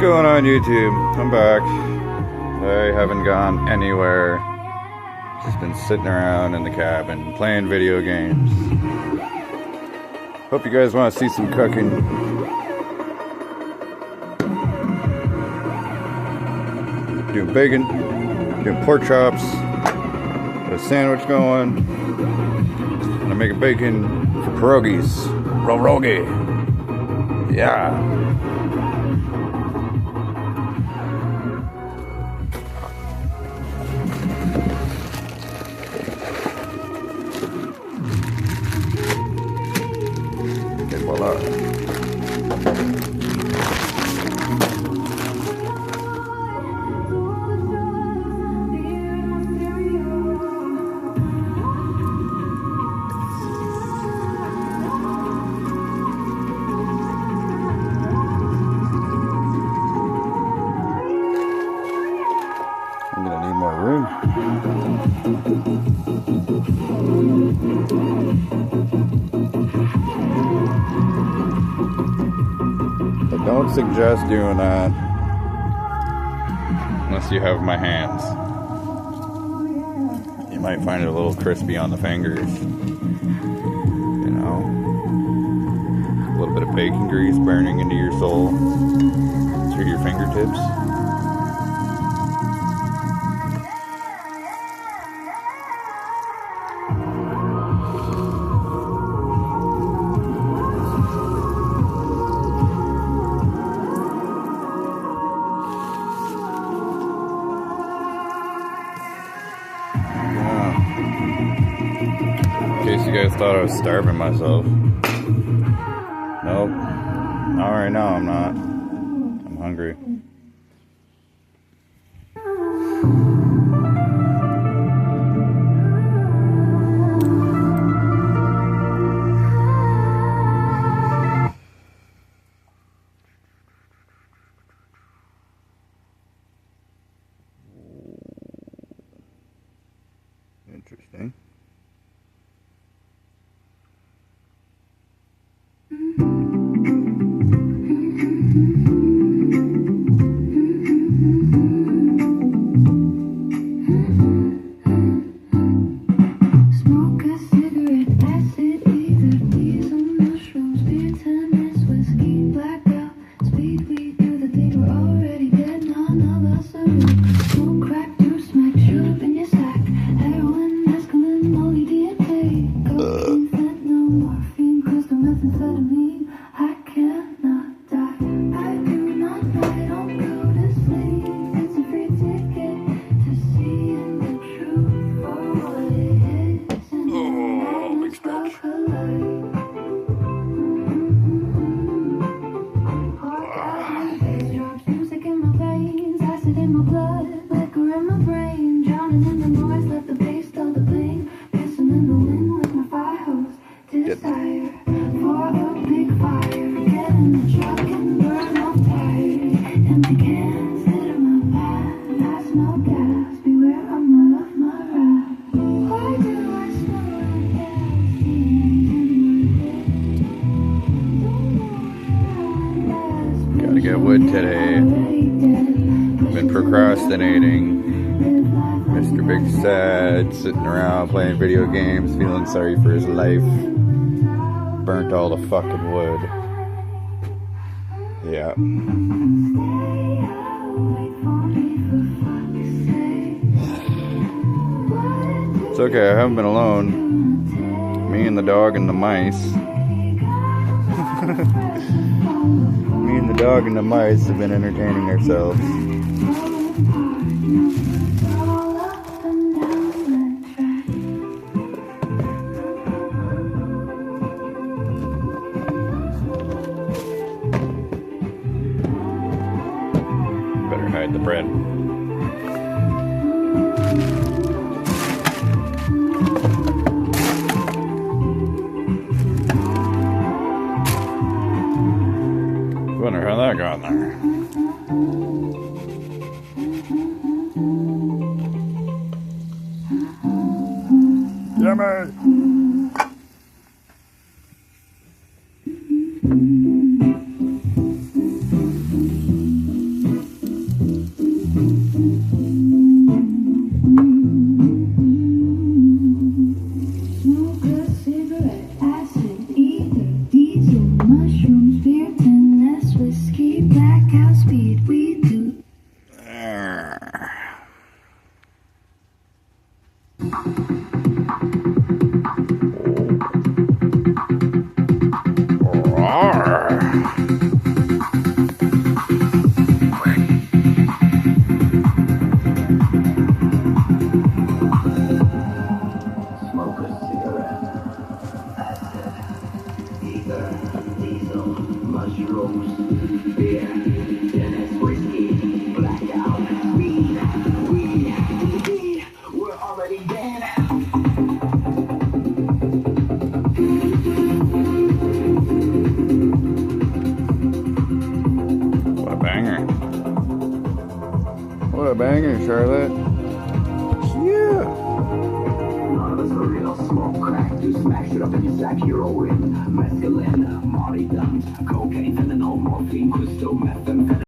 going on, YouTube? I'm back. I haven't gone anywhere. Just been sitting around in the cabin playing video games. Hope you guys want to see some cooking. Doing bacon, doing pork chops, got a sandwich going. I'm making bacon for pierogies. Pierogi. Yeah. And voila. I'm gonna need more room. I don't suggest doing that unless you have my hands. You might find it a little crispy on the fingers. You know, a little bit of bacon grease burning into your soul through your fingertips. In case you guys thought I was starving myself. Nope. Not right now, I'm not. I'm hungry. Interesting. Smoke a cigarette, acid, either diesel, mushrooms, beer, tennis, whiskey, blackout, speed, weed, do the thing, we're already dead, none of us are real. Smoke, crack, do smack, shoot up in your sack, heroin, mescaline, molly, DMT, cocaine, fentanyl, morphine, crystal methamphetamine, I cannot die, I do not know, I don't go to sleep, it's a free ticket to seeing the truth for what it is. Oh, big stretch. Drops music in my veins, acid in my blood, liquor in my brain, drowning in the noise, let the bass dull the pain, pissing in the wind with my fire hose, desire for a big fire, get in the truck and burn off tires, empty cans hit my path, I smell gas, beware of my wrath. Why do I smell like gas? Gotta get wood today. Been procrastinating. Mr. Big Sad, sitting around playing video games, feeling sorry for his life. Burnt all the fucking wood. Yeah. It's okay, I haven't been alone. Me and the dog and the mice. Me and the dog and the mice have been entertaining ourselves. Better hide the bread. Wonder how that got in there. Yummy! banger. What a banger, Charlotte. Yeah. None of us are real. Smoke crack, do smash it up in your sack. Heroin, mescaline, Molly done, cocaine, fentanyl, morphine, crystal, methamphetamine.